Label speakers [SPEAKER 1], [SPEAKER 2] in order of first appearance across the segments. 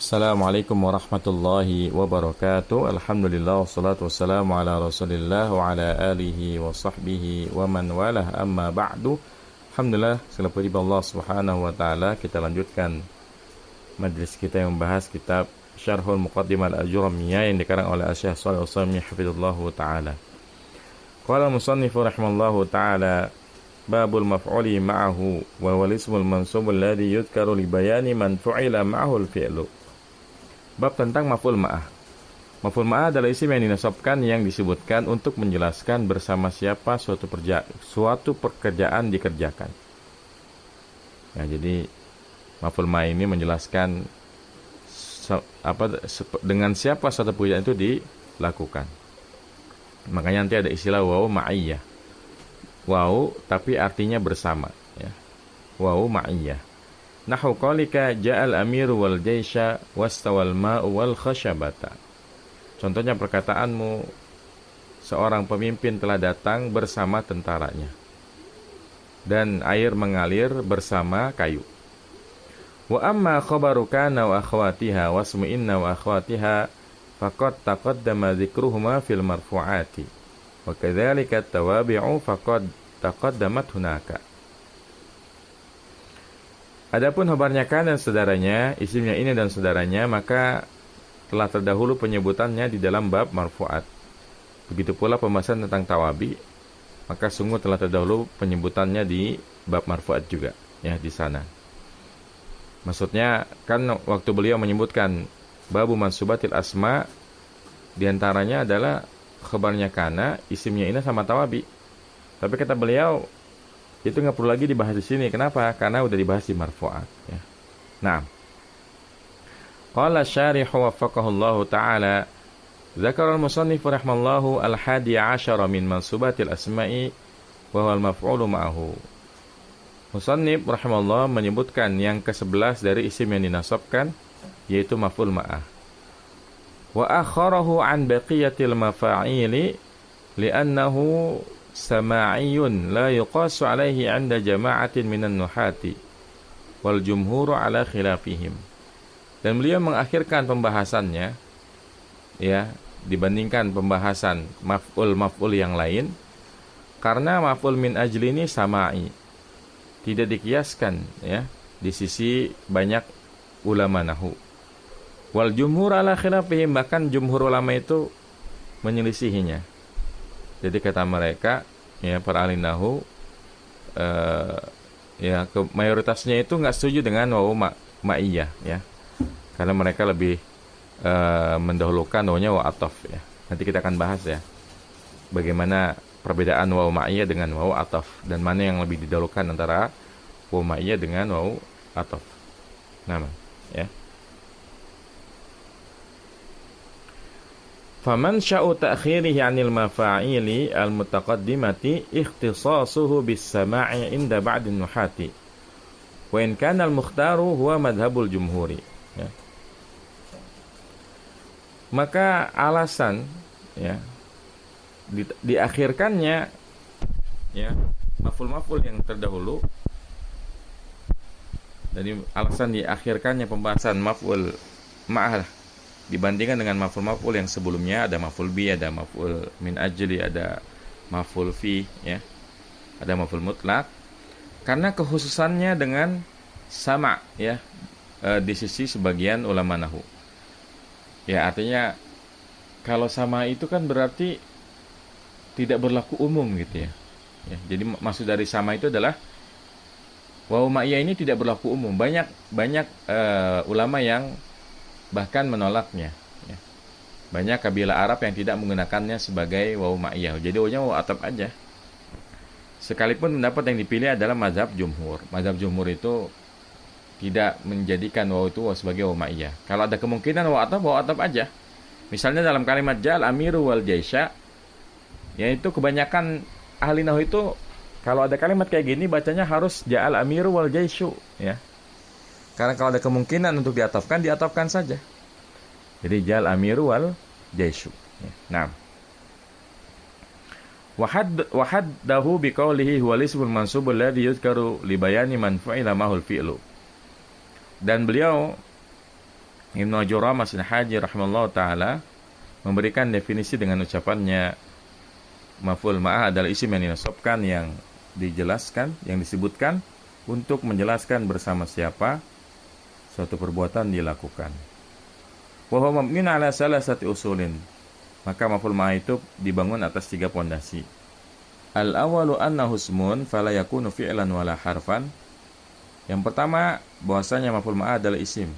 [SPEAKER 1] Assalamualaikum warahmatullahi wabarakatuh. Alhamdulillah wassalatu wassalamu ala Rasulillah wa ala alihi wa sahbihi wa man walah, amma ba'du. Alhamdulillah, segala puji bagi Allah Subhanahu wa taala. Kita lanjutkan majlis kita yang membahas kitab Syarhul Muqaddimah Al-Ajurramiyah yang dikarang oleh Syekh Shalih Al-Utsaimin hafizallahu taala. Qala al-musannif rahimallahu taala, babul maf'uli ma'ahu wa wal ismul mansub alladhi yudhkaru li bayani man fu'ila ma'ahu al-fi'lu. Bab tentang maf'ul ma'ah. Maf'ul ma'ah adalah isim yang dinasabkan yang disebutkan untuk menjelaskan bersama siapa suatu pekerjaan dikerjakan. Ya, jadi maf'ul ma'ah ini menjelaskan dengan siapa suatu pekerjaan itu dilakukan. Makanya nanti ada istilah waw ma'iyah. Waw tapi artinya bersama, ya. Waw ma'iyah. Nahu qalika ja'al amiru wal jaisha wastawal ma'u wal khashabata. Contohnya perkataanmu, seorang pemimpin telah datang bersama tentaranya dan air mengalir bersama kayu. Wa amma khabaru kana wa akhwatiha wasmu inna wa akhwatiha faqad taqaddama dzikruhuma fil marfu'ati wa kadzalika at-tawabi'u faqad taqaddamat hunaka. Adapun khabarnya kan dan saudaranya, isimnya ini dan saudaranya, maka telah terdahulu penyebutannya di dalam bab marfu'at. Begitu pula pembahasan tentang tawabi, maka sungguh telah terdahulu penyebutannya di bab marfu'at juga, ya, di sana. Maksudnya kan waktu beliau menyebutkan babu mansubatil asma, diantaranya adalah khabarnya kana, isimnya ini sama tawabi. Tapi kata beliau, itu nggak perlu lagi dibahas di sini. Kenapa? Karena udah dibahas di marfu'at, ya. Nah, qala syarih waffaqahullahu ta'ala, dzakara al-musannif rahimallahu al-hadi 'asyara min mansubatil asma'i wa huwa al-maf'ulu ma'ahu. Musannif rahimallahu menyebutkan yang ke-11 dari isim yang dinasabkan, yaitu maf'ul ma'ah. Wa akharahu 'an baqiyatil mafa'ili li'annahu sama'iyun la yuqasu alaihi 'inda jama'atin minan nuhati wal jumhuru ala khilafihim. Dan beliau mengakhirkan pembahasannya, ya, dibandingkan pembahasan maf'ul yang lain, karena maf'ul min ajli ini sama'i, tidak dikiaskan, ya, di sisi banyak ulama nahwu. Wal jumhur ala khilafihim, bahkan jumhur ulama itu menyelisihinya. Jadi kata mereka, ya, para ahli nahwu, ya, mayoritasnya itu nggak setuju dengan wawu ma'iyah, ya, karena mereka lebih mendahulukan wawunya wawu ataf, ya. Nanti kita akan bahas, ya, bagaimana perbedaan wawu ma'iyah dengan wawu ataf dan mana yang lebih didahulukan antara wawu ma'iyah dengan wawu ataf. Nah, ya. Faman sya'u ta'khirihi 'anil mafa'ili al-mutaqaddimati ikhtisasuhu bis-sama'i inda ba'din nuhati wa in kana al-mukhtaru huwa madhhabul jumhuri, ya. Maka alasan, ya, diakhirkannya, ya, maf'ul yang terdahulu, jadi alasan diakhirkannya pembahasan maf'ul ma'ah dibandingkan dengan maf'ul yang sebelumnya, ada maf'ul bi, ada maf'ul min ajli, ada maf'ul fi, ya, ada maf'ul mutlak, karena kekhususannya dengan sama, ya, di sisi sebagian ulama nahwu. Ya, artinya kalau sama itu kan berarti tidak berlaku umum, gitu, ya. Ya, jadi maksud dari sama itu adalah wawu ma'iyah ini tidak berlaku umum. Banyak ulama yang bahkan menolaknya, ya. Banyak kabilah Arab yang tidak menggunakannya sebagai wawu ma'iyah. Jadi wawunya wawu ataf aja. Sekalipun pendapat yang dipilih adalah mazhab jumhur. Mazhab jumhur itu tidak menjadikan wawu itu sebagai wawu ma'iyah. Kalau ada kemungkinan wawu ataf aja. Misalnya dalam kalimat ja'al amiru wal jaisha, yaitu kebanyakan ahli nahwu itu kalau ada kalimat kayak gini bacanya harus ja'al amiru wal jaishu, ya. Karena kalau ada kemungkinan untuk diatafkan saja. Jadi jal amiru wal jaishu. Nah, wahaddahu biqaulihi huwal ismul mansubul ladzi yuzkaru li bayani man fa'ila mahul fi'lu. Dan beliau Ibnu Ajuram Masin Haji rahimahullah ta'ala memberikan definisi dengan ucapannya, maf'ul ma'ah adalah isim yang dinasabkan, yang dijelaskan, yang disebutkan untuk menjelaskan bersama siapa suatu perbuatan dilakukan. Wa huwa mabniun ala salasati usulin. Maka maf'ul ma'ah itu dibangun atas 3 pondasi. Al-awwalu annahu ismun fala yakunu fi'lan wala harfan. Yang pertama, bahwasanya maf'ul ma'ah adalah isim,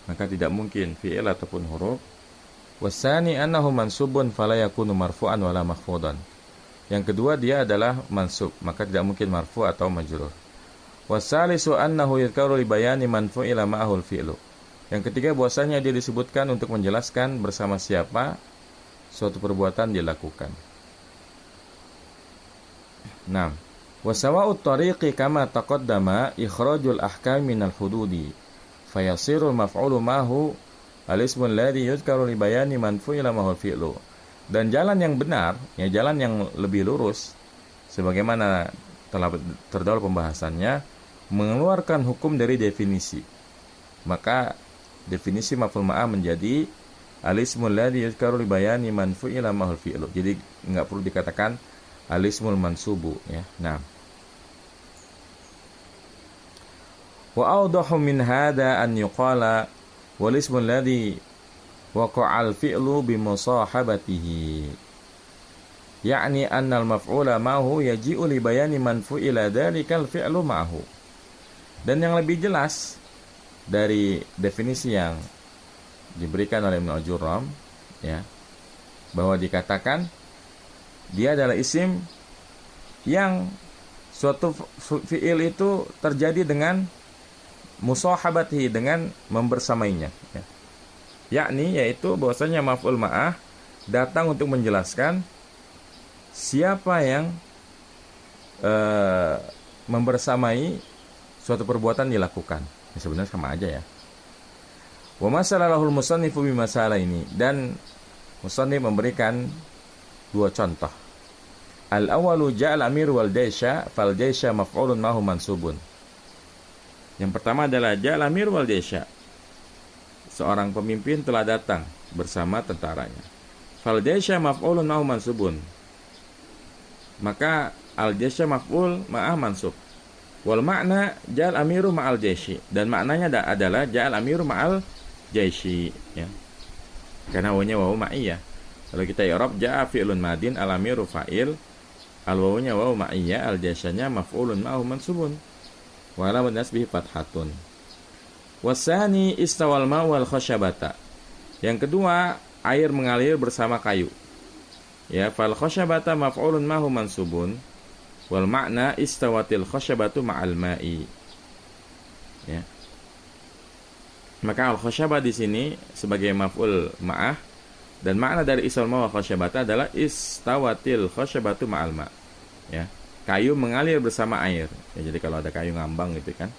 [SPEAKER 1] maka tidak mungkin fi'il ataupun huruf. Wasani annahu mansubun fala yakunu marfu'an wala makhfudan. Yang kedua, dia adalah mansub, maka tidak mungkin marfu' atau majrur. Wasalisu annahu yadhkaru li bayani man fu'ila ma'ahul fi'lu. Yang ketiga, bahwasanya dia disebutkan untuk menjelaskan bersama siapa suatu perbuatan dilakukan. 6. Wa sawa'ut tariqi kama taqaddama ikhrajul ahkam minal hududi fayasirul maf'ulu ma'hu al-ismul ladzi yudhkaru li bayani man fu'ila ma'hul fi'lu. Dan jalan yang benar, ya jalan yang lebih lurus sebagaimana telah terdahulu pembahasannya, mengeluarkan hukum dari definisi. Maka definisi maf'ul ma'ah menjadi al-ismul ladzi yudhkaru li bayani man fu'ila ma'hul fi'lu. Jadi enggak perlu dikatakan al-ismul mansubu, ya. Nah. Wa awdahu min hada an yuqala wal ismul ladzi waqa'al fi'lu bi musahabatihi. Ya'ni anna al-maf'ula ma'hu yaji'u li bayani man fu'ila dhalikal fi'lu ma'hu. Dan yang lebih jelas dari definisi yang diberikan oleh Ibnu Ajuram, ya, bahwa dikatakan dia adalah isim yang suatu fi'il itu terjadi dengan musahabatihi, dengan membersamainya, ya. Yakni yaitu bahwasanya maf'ul ma'ah datang untuk menjelaskan siapa yang membersamai suatu perbuatan dilakukan. Ya, sebenarnya sama aja, ya. Wa masalalahul musannifu bi masalah ini, dan musannif memberikan 2 contoh. Al-awwalu ja'al amir wal jaysha fal jaysha maf'ulun mahu mansubun. Yang pertama adalah ja'al amir wal jaysha. Seorang pemimpin telah datang bersama tentaranya. Fal jaysha maf'ulun mahu mansubun. Maka al jaysha maf'ul ma'ah mansub. Wal makna ja'al amiru ma'al jayshi, dan maknanya adalah ja'al amiru ma'al jayshi, ya. Karena wawunya wawu ma'iyah. Kalau kita i'rab ja'a fi'lun madin al amiru fa'il, al wawunya wawu ma'iyah, al jasyanya maf'ulun ma'hu mansubun wa alamat nasbihi fathatun. Wasani istawal ma'u wal khasyabata. Yang kedua, air mengalir bersama kayu. Ya, fal khasyabata maf'ulun ma'hu mansubun wal makna istawatil khasyabatu ma'al ma'i. Ya. Maka al khasyabah di sini sebagai maf'ul ma'ah, dan makna dari istawal ma'u wal khasyabata adalah istawatil khasyabatu ma'al ma'. Ya. Kayu mengalir bersama air. Ya, jadi kalau ada kayu ngambang gitu kan,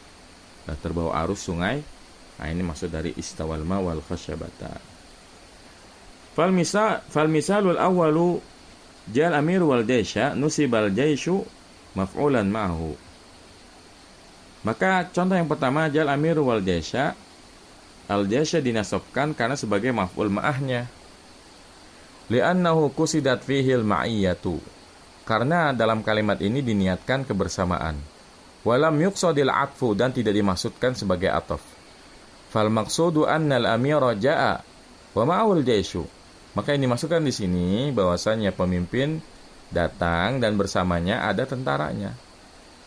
[SPEAKER 1] terbawa arus sungai, nah ini maksud dari istawal ma' wal khasyabata. Fal misalul awwalu jal amir wal jaysha nusibal jayshu maf'ulan ma'hu. Maka contoh yang pertama, jal amir wal jaysha, al jaysha dinasabkan karena sebagai maf'ul ma'ahnya. Li'annahu kusidat fihil ma'iyyatu, karena dalam kalimat ini diniatkan kebersamaan. Walam yuqsadil atfu, dan tidak dimaksudkan sebagai ataf. Fal maqsudu annal amira ja'a wa ma'ul jayshu. Maka ini dimaksudkan di sini bahwasanya pemimpin datang dan bersamanya ada tentaranya.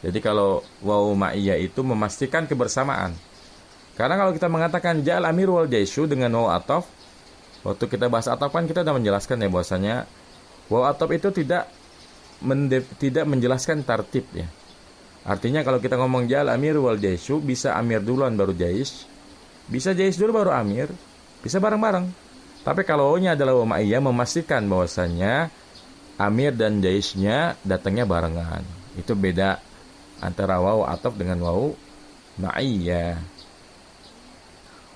[SPEAKER 1] Jadi kalau wawu ma'iyah itu memastikan kebersamaan. Karena kalau kita mengatakan ja'al amir wal jayshu dengan wawu ataf, waktu kita bahas ataf kan kita sudah menjelaskan ya bahwasanya wawu ataf itu tidak menjelaskan tartib, ya. Artinya kalau kita ngomong ja'al amir wal jayshu, bisa amir duluan baru jais, bisa jais dulu baru amir, bisa bareng-bareng. Tapi kalau wawunya adalah wawu ma'iyah, memastikan bahwasanya amir dan jaisnya datangnya barengan. Itu beda antara wawu ataf dengan wawu ma'iyah.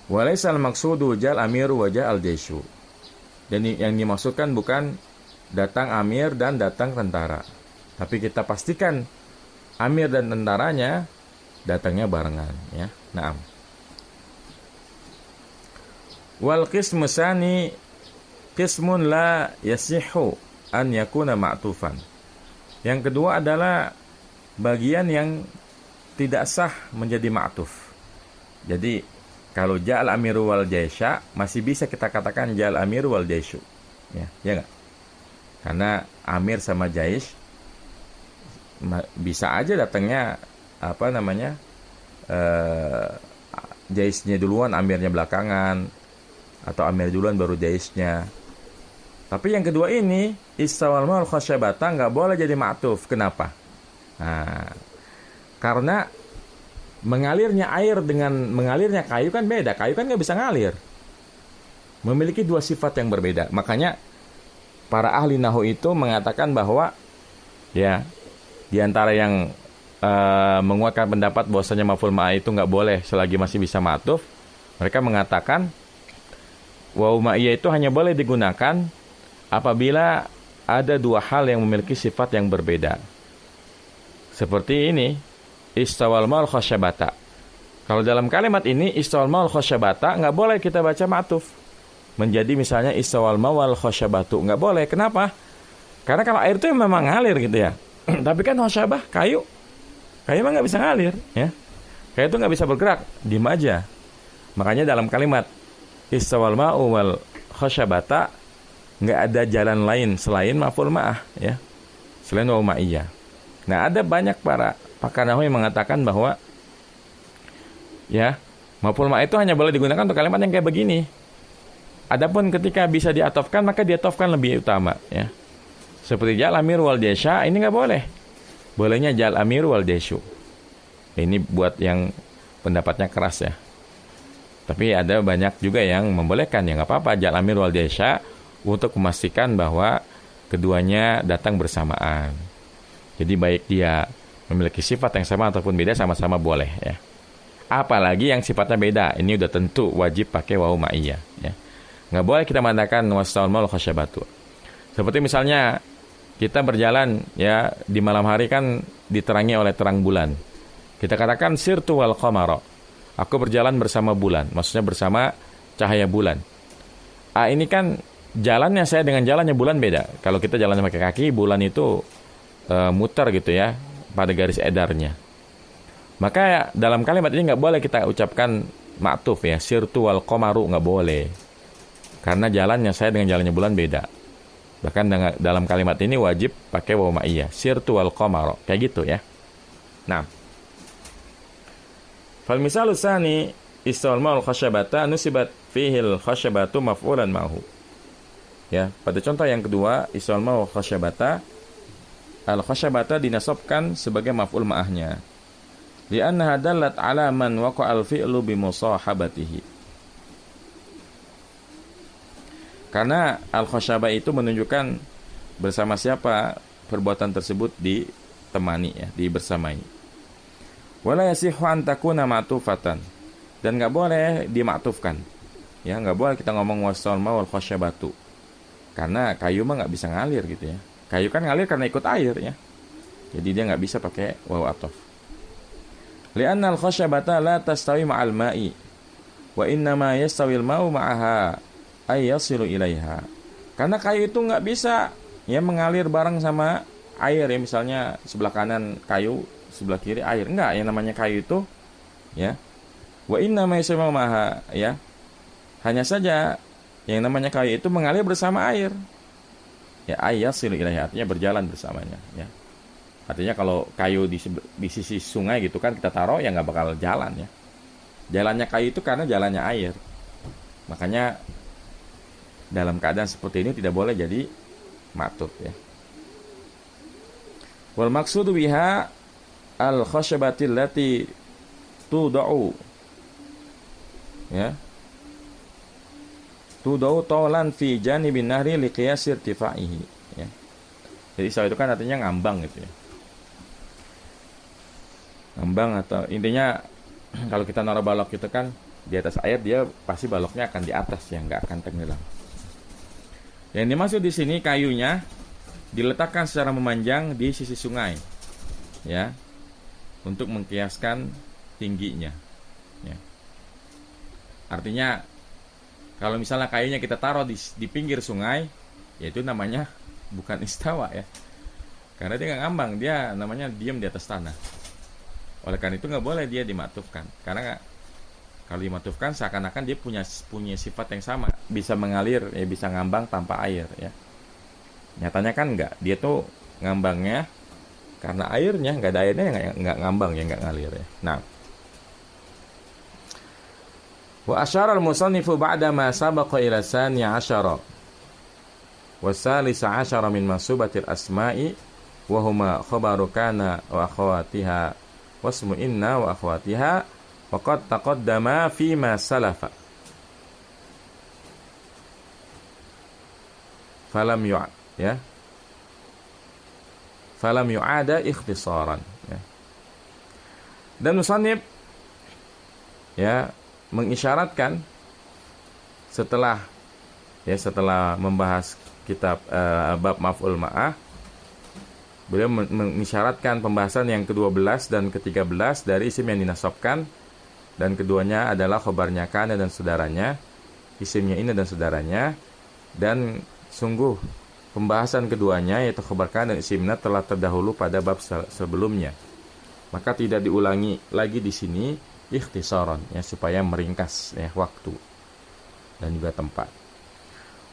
[SPEAKER 1] Walaisal maqsudu ja'al amiru wa ja'al jaishu. Dan yang dimaksudkan bukan datang amir dan datang tentara, tapi kita pastikan amir dan tentaranya datangnya barengan, ya. Naam. Wal qismu tsani qismun la yasihhu an yakuna ma'tufan. Yang kedua adalah bagian yang tidak sah menjadi ma'tuf. Jadi kalau ja'al amiru wal jaisha masih bisa kita katakan ja'al amiru wal jaishu. Ya enggak? Karena amir sama jaish bisa aja datangnya jaishnya duluan, amirnya belakangan, atau amir duluan baru jaishnya. Tapi yang kedua ini istawal ma'al khasyabata nggak boleh jadi ma'tuf. Kenapa? Nah, karena mengalirnya air dengan mengalirnya kayu kan beda. Kayu kan nggak bisa ngalir. Memiliki dua sifat yang berbeda. Makanya para ahli nahwu itu mengatakan bahwa ya di antara yang menguatkan pendapat bahwasanya maf'ul ma'ah itu nggak boleh selagi masih bisa ma'tuf. Mereka mengatakan wawu ma'iyah itu hanya boleh digunakan apabila ada dua hal yang memiliki sifat yang berbeda. Seperti ini, istawal ma'al khasyabata. Kalau dalam kalimat ini istawal ma'al khasyabata nggak boleh kita baca ma'tuf. Menjadi misalnya istawal ma'al khasyabatu, nggak boleh. Kenapa? Karena kalau air itu memang ngalir gitu ya. Tapi kan khasyabah kayu mah nggak bisa ngalir ya. Kayu itu nggak bisa bergerak, diem aja. Makanya dalam kalimat istawal ma'u wal khasyabata nggak ada jalan lain selain maf'ul ma'ah ya, selain wawu ma'iyah. Nah, ada banyak para pakar nahwu yang mengatakan bahwa ya, maf'ul ma'ah itu hanya boleh digunakan untuk kalimat yang kayak begini. Adapun ketika bisa diatofkan, maka diatofkan lebih utama ya. Seperti ja'al amir wal jaisha, ini nggak boleh. Bolehnya ja'al amir wal jaishu. Ini buat yang pendapatnya keras ya. Tapi ada banyak juga yang membolehkan, ya nggak apa-apa ja'al amir wal jaisha untuk memastikan bahwa keduanya datang bersamaan. Jadi baik dia memiliki sifat yang sama ataupun beda, sama-sama boleh ya. Apalagi yang sifatnya beda, ini udah tentu wajib pakai wawu ma'iyah ya. Nggak boleh kita mengatakan wastawal ma'al khasyabatu. Seperti misalnya kita berjalan ya di malam hari kan diterangi oleh terang bulan. Kita katakan sirtu wal qamara. Aku berjalan bersama bulan, maksudnya bersama cahaya bulan. Ini kan jalannya saya dengan jalannya bulan beda. Kalau kita jalan pakai kaki, bulan itu muter gitu ya pada garis edarnya. Maka dalam kalimat ini nggak boleh kita ucapkan ma'tuf ya, sirtu wal qamaru, nggak boleh. Karena jalannya saya dengan jalannya bulan beda. Bahkan dalam kalimat ini wajib pakai wawu ma'iyah, sirtu wal qamaru, kayak gitu ya. Nah, fal misalu tsani istawal ma'al khasyabata nusibat fihil khasyabatu maf'ulan ma'hu. Ya, pada contoh yang kedua, istawal ma'al khasyabata, al khasyabata dinasabkan sebagai maf'ul ma'ahnya. Li'annaha dallat 'ala man waqa'al fi'lu bi musahabatihi. Karena al khasyabah itu menunjukkan bersama siapa perbuatan tersebut ditemani ya, dibersamai. Wala yasihhu an takuna ma'tufatan, dan enggak boleh dimaktufkan. Ya, enggak boleh kita ngomong wasal ma wal khasyabatu. Karena kayu mah enggak bisa ngalir gitu ya. Kayu kan ngalir karena ikut air ya. Jadi dia enggak bisa pakai wawu ataf. Li'anna al khasyabata la tastawi ma'al ma'i wa inna ma yastawi al ma'u ma'aha ay yasilu ilaiha. Karena kayu itu enggak bisa ya mengalir bareng sama air ya, misalnya sebelah kanan kayu, sebelah kiri air. Enggak, yang namanya kayu itu ya wa inna ma yastawi al ma'u ma'aha ya. Hanya saja yang namanya kayu itu mengalir bersama air. Ya ayasilu ilaiha, artinya berjalan bersamanya ya. Artinya kalau kayu di sisi sungai gitu kan kita taruh, ya nggak bakal jalan ya. Jalannya kayu itu karena jalannya air. Makanya dalam keadaan seperti ini tidak boleh jadi ma'tuf ya. Wal maqsudu biha al khasyabatil lati tudau ya. Tudau tawlan fi janibin nahri liqiyas irtifaihi ya. Jadi saw itu kan artinya ngambang gitu ya. Ngambang atau intinya kalau kita naruh balok itu kan di atas air, dia pasti baloknya akan di atas ya, nggak akan tenggelam. Yang dimaksud di sini kayunya diletakkan secara memanjang di sisi sungai ya, untuk mengkiaskan tingginya ya. Artinya Kalau misalnya kayunya kita taruh di pinggir sungai, ya itu namanya bukan istawa ya. Karena dia nggak ngambang, dia namanya diam di atas tanah. Oleh karena itu nggak boleh dia dimatufkan. Karena kalau dimatufkan seakan-akan dia punya sifat yang sama, bisa mengalir, ya bisa ngambang tanpa air ya. Nyatanya kan nggak, dia tuh ngambangnya karena airnya, nggak ada airnya nggak ngambang ya, nggak ngalir ya. Nah, wa asyara al-musannifu ba'da ma sabaqa ila sani asyara wa salisa asyara min masubatil asma'i wa huma khabaru kana wa akhawatiha wasmu inna wa akhawatiha wa qad taqaddama fi ma salafa falam yu'ada ikhtisaran ya. Dan musannif ya mengisyaratkan setelah membahas kitab bab maf'ul ma'ah, beliau mengisyaratkan pembahasan yang ke-12 dan ke-13 dari isim yang dinasabkan, dan keduanya adalah khobarnya kana dan saudaranya, isimnya ini dan saudaranya. Dan sungguh pembahasan keduanya yaitu khobar kana dan isimnya telah terdahulu pada bab sebelumnya, maka tidak diulangi lagi di sini ikhtisaran ya, supaya meringkas ya waktu dan juga tempat.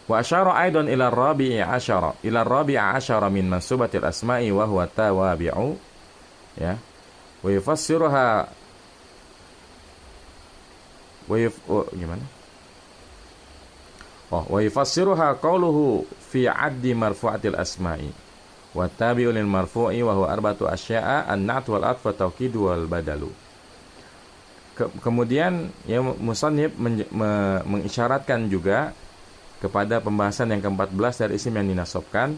[SPEAKER 1] Wa asyara aidan ila rabi'i asyara min mansubatil asma'i wa huwa tawabi'u ya, wa yufassiruha wa yufassiruha qawluhu fi 'addi marfu'atil asma'i wa tabi'u lil marfu'i wa huwa arba'atu asya'a an-na'tu wal 'athfu wa tawkidu wal badalu. Kemudian ya musannif mengisyaratkan juga kepada pembahasan yang ke-14 dari isim yang dinasabkan,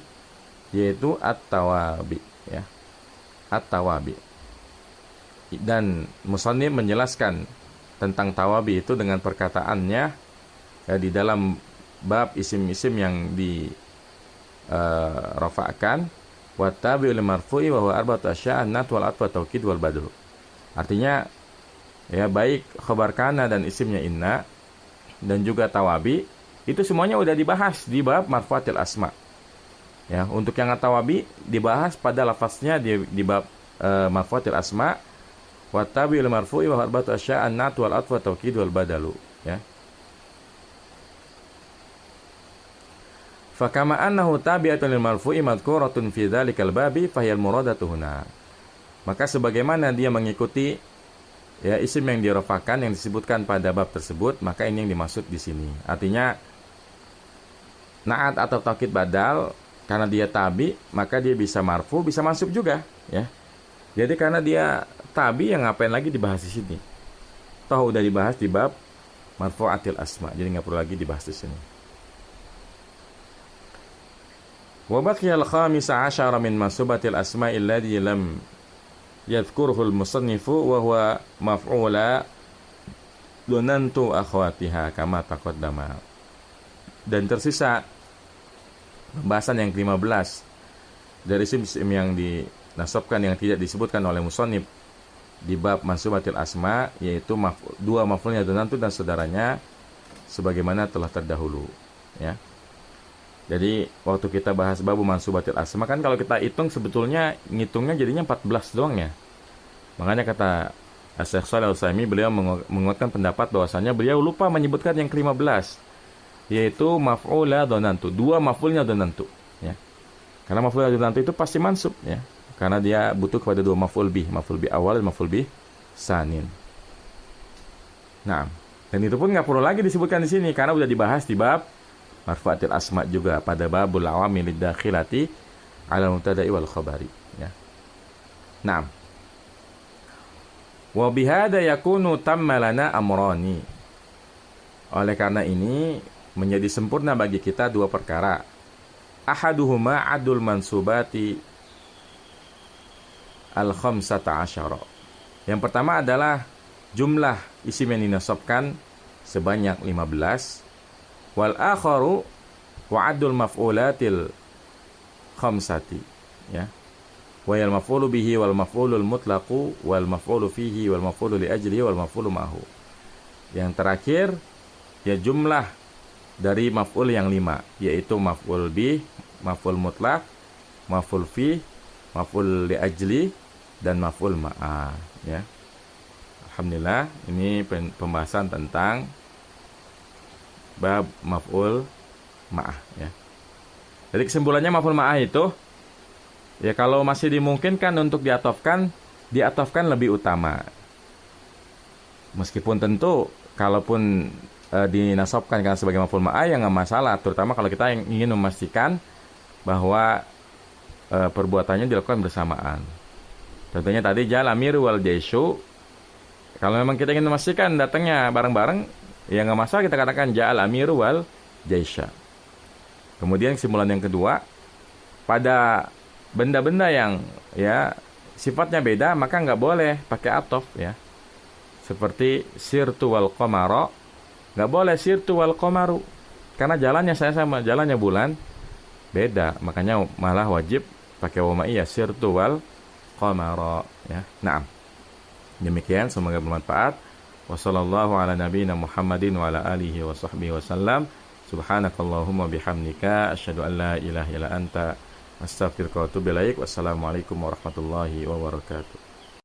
[SPEAKER 1] yaitu at-tawabi ya, at-tawabi. Dan musannif menjelaskan tentang tawabi itu dengan perkataannya ya, di dalam bab isim-isim yang di rafa'kan, wa tabi'u lil marfu'i wa huwa arba'atu asya'an nat wal atfa taukid wal badru. Artinya ya, baik khabar kana dan isimnya inna dan juga tawabi itu semuanya udah dibahas di bab marfu'atil asma. Ya, untuk yang tawabi dibahas pada lafaznya di bab marfu'atil asma, wa tabi'ul marfu'i wa arba'atu asya'an nat wal atfa taukid wal badalu ya. Fa kama annahu tabi'atun lil marfu'i madhkuratun fi dzalikal babi fa hiyal muradatu huna. Maka sebagaimana dia mengikuti ya isim yang dirafakan yang disebutkan pada bab tersebut, maka ini yang dimaksud di sini. Artinya na'at atau taukid badal, karena dia tabi maka dia bisa marfu, bisa mansub juga ya. Jadi karena dia tabi, yang ngapain lagi dibahas di sini? Toh udah dibahas di bab marfu'atil asma, jadi nggak perlu lagi dibahas di sini. Wa baqiyal khamisa asyara min mansubatil asma'i alladhi lam yadhkuruhu al-musannifu wa huwa maf'ula dunantu akhwatiha kama taqaddama. Dan tersisa pembahasan yang ke-15 dari isim-isim yang dinasabkan yang tidak disebutkan oleh musannif di bab mansubatil asma, yaitu dua maf'ulnya dunantu dan saudaranya sebagaimana telah terdahulu ya. Jadi waktu kita bahas bab mansubatil asma kan, kalau kita hitung sebetulnya ngitungnya jadinya 14 doang ya. Makanya kata Syekh Shalih Al-Utsaimin, beliau menguatkan pendapat bahwasanya beliau lupa menyebutkan yang ke-15, yaitu maf'ula donantu, dua maf'ulnya donantu ya. Karena maf'ula donantu itu pasti mansub ya, karena dia butuh kepada dua maf'ul bih awal dan maf'ul bih sanin. Nah, dan itu pun nggak perlu lagi disebutkan di sini karena udah dibahas di bab marfu'atil asma juga pada babul awamil dakhilati ala mubtada'i wal khabari ya. Nah, wa bihada yakunu tamma lana amrani. Oleh karena ini menjadi sempurna bagi kita dua perkara. Ahaduhuma adul mansubati al-khamsata asyara. Yang pertama adalah jumlah isim yang dinasabkan sebanyak 15. Wal akharu wa'adul maf'ulatil khamsati ya. Wa yal maf'ulu bihi wal maf'ulul mutlaqu wal maf'ulu fihi wal maf'ulu li ajlihi wal maf'ulu ma'hu. Yang terakhir ya jumlah dari maf'ul yang 5, yaitu maf'ul bih, maf'ul mutlaq, maf'ul fi, maf'ul li ajli, dan maf'ul ma'ah, ya. Alhamdulillah, ini pembahasan tentang bab maf'ul ma'ah, ya. Jadi kesimpulannya maf'ul ma'ah itu, ya kalau masih dimungkinkan untuk diatofkan lebih utama. Meskipun tentu kalaupun dinasabkan karena sebagai maf'ul ma'ah ya nggak masalah, terutama kalau kita ingin memastikan bahwa perbuatannya dilakukan bersamaan. Contohnya tadi jal amir wal jaishu, kalau memang kita ingin memastikan datangnya bareng-bareng ya nggak masalah kita katakan jal amir wal jaisha. Kemudian kesimpulan yang kedua, pada benda-benda yang ya sifatnya beda maka nggak boleh pakai atof, ya. Seperti sirtu wal qamara, nggak boleh sirtu wal qamaru, karena jalannya saya sama, jalannya bulan beda, makanya malah wajib pakai wa ma'iyah sirtu wal qamara, ya. Naam. Demikian, semoga bermanfaat. Wassallallahu ala nabiyina Muhammadin wa ala alihi wa sahbihi wasallam. Subhanakallahumma bihamdika asyhadu an la ilaha illa anta astaghfiruka wa atubu ilaik. Wassalamualaikum warahmatullahi wabarakatuh.